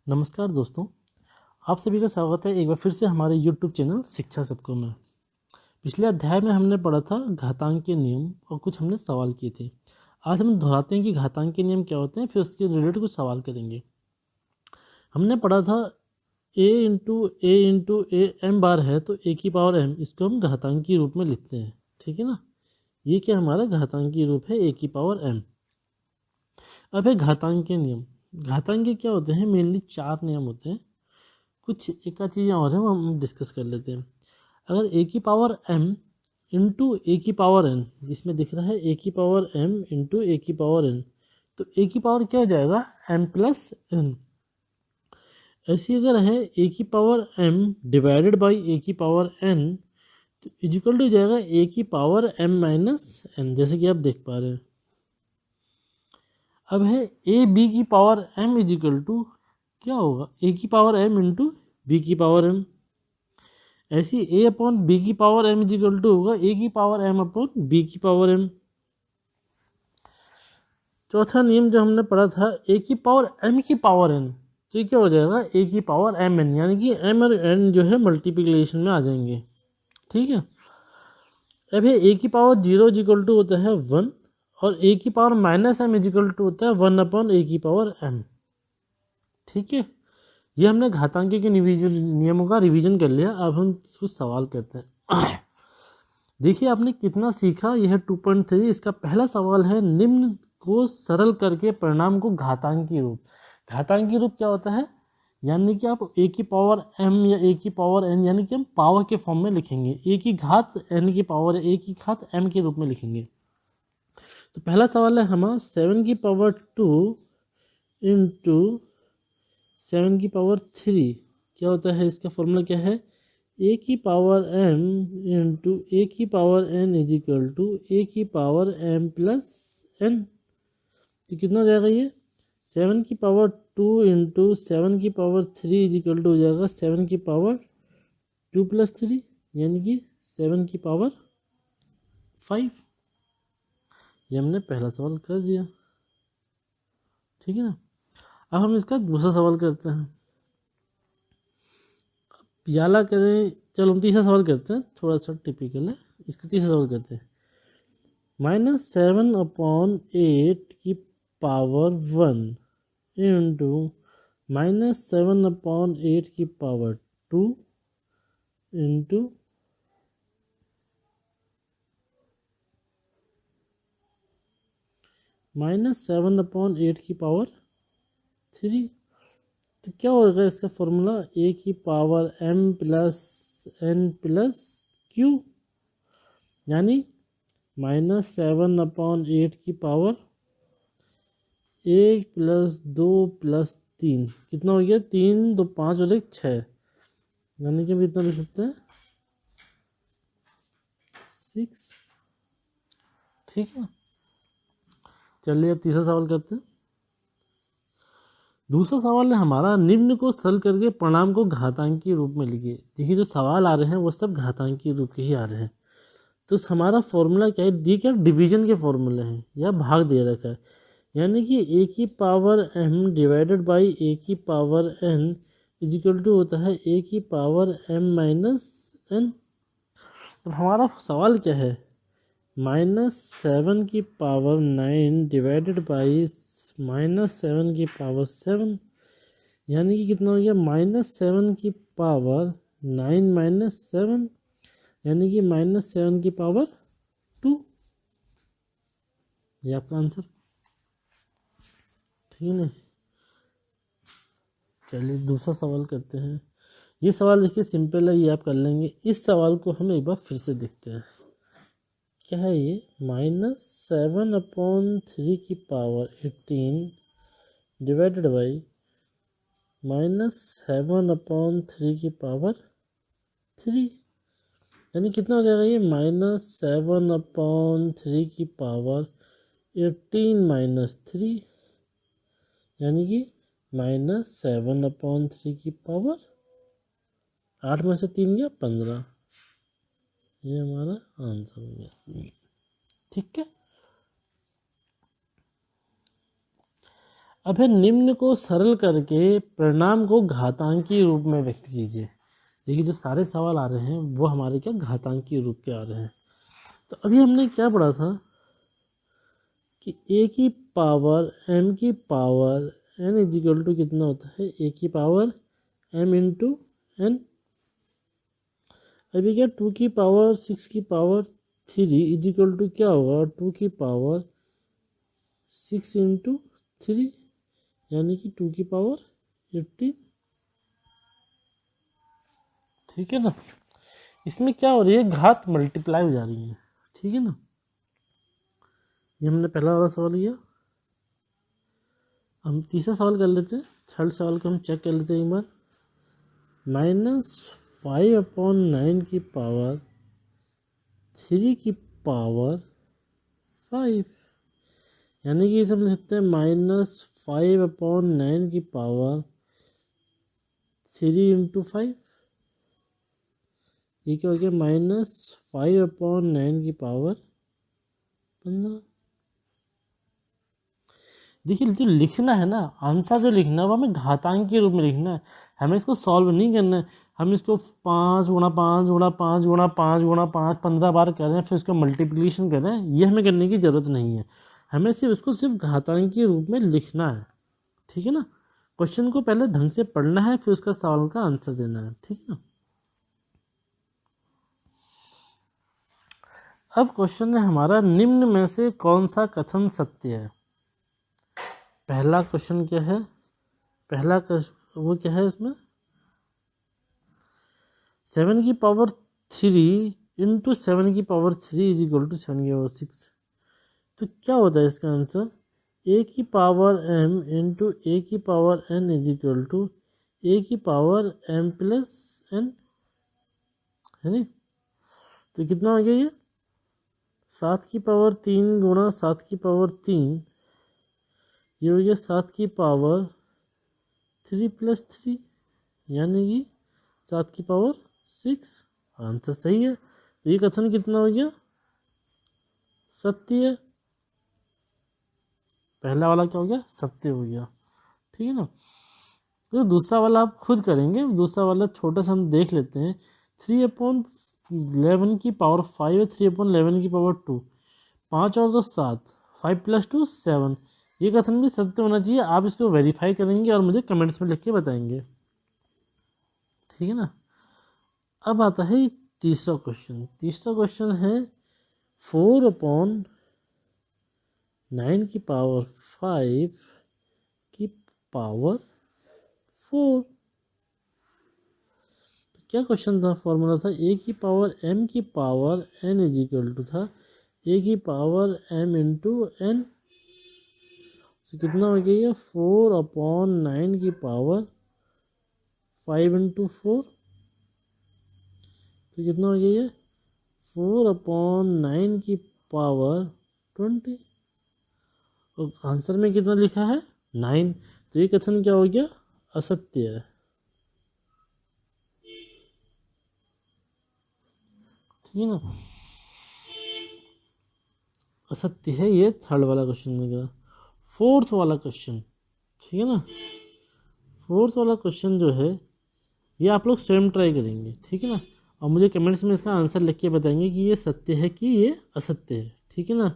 नमस्कार दोस्तों, आप सभी का स्वागत है एक बार फिर से हमारे YouTube चैनल शिक्षा सबको में। पिछले अध्याय में हमने पढ़ा था घातांक के नियम और कुछ हमने सवाल किए थे। आज हम दोहराते हैं कि घातांक के नियम क्या होते हैं, फिर उसके रिलेटेड कुछ सवाल करेंगे। हमने पढ़ा था a m बार है तो a की पावर m, इसको हम घातांकी रूप में लिखते हैं। ठीक है ना, ये क्या हमारा घातांकी रूप है a की पावर m। अब है घातांक के नियम। घातांक के क्या होते हैं, मेनली 4 नियम होते हैं। कुछ एक आध चीज़ें और हैं वो हम डिस्कस कर लेते हैं। अगर ए की पावर m इंटू ए की पावर n, जिसमें दिख रहा है ए की पावर m इंटू ए की पावर n, तो ए की पावर क्या हो जाएगा m प्लस n। ऐसी अगर है ए की power m divided by a की पावर n, तो इजिकल टू हो जाएगा ए की पावर m माइनस n, जैसे कि आप देख पा रहे हैं। अब है ए बी की पावर m इजिकल टू क्या होगा, ए की पावर m इंटू बी की पावर m। ऐसी ए अपॉन बी की पावर m इजिकल टू होगा ए की पावर m अपॉन बी की पावर m। चौथा नियम जो हमने पढ़ा था ए की पावर m की पावर n, तो ये क्या हो जाएगा ए की पावर m n, यानी कि m और n जो है मल्टीप्लिकेशन में आ जाएंगे। ठीक है, अब है ए की पावर 0 इजिकल टू होता है 1 और ए की power minus m is equal to होता है 1 अपॉन ए की पावर m। ठीक है, ये हमने घातांकी के नियमों का रिवीजन कर लिया। अब हम कुछ सवाल करते हैं। देखिए आपने कितना सीखा। यह 2.3 इसका पहला सवाल है, निम्न को सरल करके परिणाम को घातांकी रूप। घातांकी रूप क्या होता है, यानी कि आप ए की पावर m या ए की पावर n, यानी कि हम पावर के फॉर्म में लिखेंगे। ए की घात n की पावर ए की घात m के रूप में लिखेंगे। तो पहला सवाल है हमारा 7 की पावर 2 इंटू 7 की पावर 3 क्या होता है, इसका फॉर्मूला क्या है, ए की पावर m इंटू ए की power n is equal to A की पावर m प्लस n। तो कितना हो जाएगा ये, 7 की पावर 2 इंटू 7 की पावर 3 इज इक्वल टू हो जाएगा 7 की पावर 2 प्लस 3, यानी कि 7 की पावर 5। ये हमने पहला सवाल कर दिया। ठीक है ना, अब हम इसका दूसरा सवाल करते हैं। याला करें, चलो हम तीसरा सवाल करते हैं, थोड़ा सा टिपिकल है। इसका तीसरा सवाल करते हैं। -7 अपॉन 8 की पावर 1 इंटू -7 अपॉन 8 की पावर 2 इंटू -7 अपॉन 8 की पावर 3। तो क्या होगा इसका फॉर्मूला, ए की power m plus n plus q, यानी -7 अपॉन 8 की पावर 1 प्लस 2 प्लस 3, कितना हो गया, 3 2 5 और 1 6, यानी कि हम कितना लिख सकते हैं 6। ठीक है, चलिए अब तीसरा सवाल करते हैं। दूसरा सवाल है हमारा, निम्न को सरल करके परिणाम को घातांकी रूप में लिखिए। देखिए जो सवाल आ रहे हैं वो सब घातांकी रूप के ही आ रहे हैं। तो हमारा फॉर्मूला क्या है, दी क्या डिवीजन के फॉर्मूले हैं या भाग दे रखा है, यानी कि ए की power m divided by a की power n is equal to होता है ए की पावर m माइनस n। अब हमारा सवाल क्या है, -7 की पावर 9 डिवाइडेड बाई -7 की पावर 7, यानी कि कितना हो गया, -7 की पावर 9 माइनस 7, यानी कि -7 की पावर 2। ये आपका आंसर। ठीक है ना, चलिए दूसरा सवाल करते हैं। ये सवाल देखिए सिंपल है, ये आप कर लेंगे। इस सवाल को हम एक बार फिर से देखते हैं। क्या है ये, -7 अपॉन 3 की पावर 18 डिवाइडेड बाई -7 अपॉन 3 की पावर 3, यानी कितना हो जाएगा ये, -7 अपॉन 3 की पावर 18 माइनस 3, यानी कि -7 अपॉन 3 की पावर 8 में से 3 गया 15। ये हमारा आंसर हो गया। ठीक है, अब है निम्न को सरल करके परिणाम को घातांकी रूप में व्यक्त कीजिए। देखिए जो सारे सवाल आ रहे हैं वो हमारे क्या घातांकी रूप के आ रहे हैं। तो अभी हमने क्या पढ़ा था कि ए की पावर m की पावर n इजिकल टू कितना होता है, ए की पावर m इंटू n। अभी क्या 2 की पावर 6 की पावर 3 इजिकल टू क्या होगा, 2 की पावर 6 इंटू 3 यानी कि 2 की पावर 18। ठीक है ना। इसमें क्या हो रही है, घात मल्टीप्लाई हो जा रही है। ठीक है ना। ये हमने पहला वाला सवाल किया। हम तीसरा सवाल कर लेते हैं। थर्ड सवाल को हम चेक कर लेते हैं एक बार। -5/9 की पावर 3 की पावर 5 यानी कि इसे हम लिख सकते हैं -5/9 की पावर 3 इंटू 5। ये क्या हो गया, -5/9 की पावर 15। देखिए जो लिखना है ना, आंसर जो लिखना है वो हमें घातांक के रूप में लिखना है, हमें इसको सॉल्व नहीं करना है। हम इसको 5 गुणा 5 गुणा 5 गुणा 5 गुणा 5 15 बार कर रहे हैं, फिर इसको मल्टीप्लिकेशन कर रहे हैं, ये हमें करने की ज़रूरत नहीं है। हमें सिर्फ इसको सिर्फ घातांक के रूप में लिखना है। ठीक है ना। क्वेश्चन को पहले ढंग से पढ़ना है, फिर उसका सवाल का आंसर देना है। ठीक है ना। अब क्वेश्चन है हमारा, निम्न में से कौन सा कथन सत्य है। पहला क्वेश्चन क्या है, पहला वो क्या है, इसमें 7 की पावर 3 इंटू 7 की पावर 3 इज इक्वल टू 7 की पावर 6। तो क्या होता है इसका आंसर, ए की पावर m इंटू ए की power n is equal to A की पावर m प्लस n, है नहीं। तो कितना हो गया ये, 7 की पावर 3 गुणा 7 की पावर 3, ये हो गया 7 की पावर 3 प्लस 3 यानी कि 7 की पावर 6। आंसर सही है। तो ये कथन कितना हो गया, सत्य है। पहला वाला क्या हो गया, सत्य हो गया। ठीक है ना। तो दूसरा वाला आप खुद करेंगे। दूसरा वाला छोटा सा हम देख लेते हैं। 3/11 की पावर 5 है, 3/11 की पावर 2, 5 और 2 7, 5 + 2 7। ये कथन भी सत्य होना चाहिए। आप इसको वेरीफाई करेंगे और मुझे कमेंट्स में लिख के बताएंगे। ठीक है ना। अब आता है तीसरा क्वेश्चन। तीसरा क्वेश्चन है 4/9 की पावर 5 की पावर 4। तो क्या क्वेश्चन था, फॉर्मूला था ए की पावर m की power n is equal to था ए की पावर m इंटू n। तो कितना हो गया ये, 4/9 की पावर 5 इंटू 4। तो कितना हो गया ये, 4/9 की पावर 20। और आंसर में कितना लिखा है, 9। तो ये कथन क्या हो गया, असत्य है। ठीक है ना, असत्य है ये थर्ड वाला क्वेश्चन में गया। फोर्थ वाला क्वेश्चन, ठीक है ना, फोर्थ वाला क्वेश्चन जो है ये आप लोग स्वयं ट्राई करेंगे। ठीक है ना। और मुझे कमेंट्स में इसका आंसर लिख के बताएंगे कि ये सत्य है कि ये असत्य है। ठीक है ना।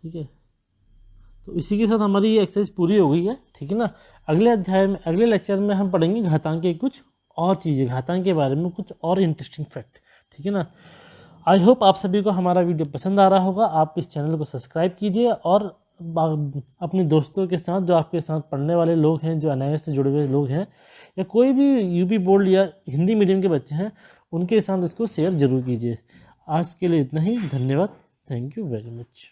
ठीक है। तो इसी के साथ हमारी ये एक्सरसाइज पूरी हो गई है। ठीक है ना। अगले अध्याय में, अगले लेक्चर में हम पढ़ेंगे घातांक के कुछ और चीज़ें, घातांक के बारे में कुछ और इंटरेस्टिंग फैक्ट। ठीक है ना। आई होप आप सभी को हमारा वीडियो पसंद आ रहा होगा। आप इस चैनल को सब्सक्राइब कीजिए और अपने दोस्तों के साथ, जो आपके साथ पढ़ने वाले लोग हैं, जो NIOS से जुड़े हुए लोग हैं, या कोई भी UP बोर्ड या हिंदी मीडियम के बच्चे हैं, उनके साथ इसको शेयर जरूर कीजिए। आज के लिए इतना ही। धन्यवाद। Thank you very much.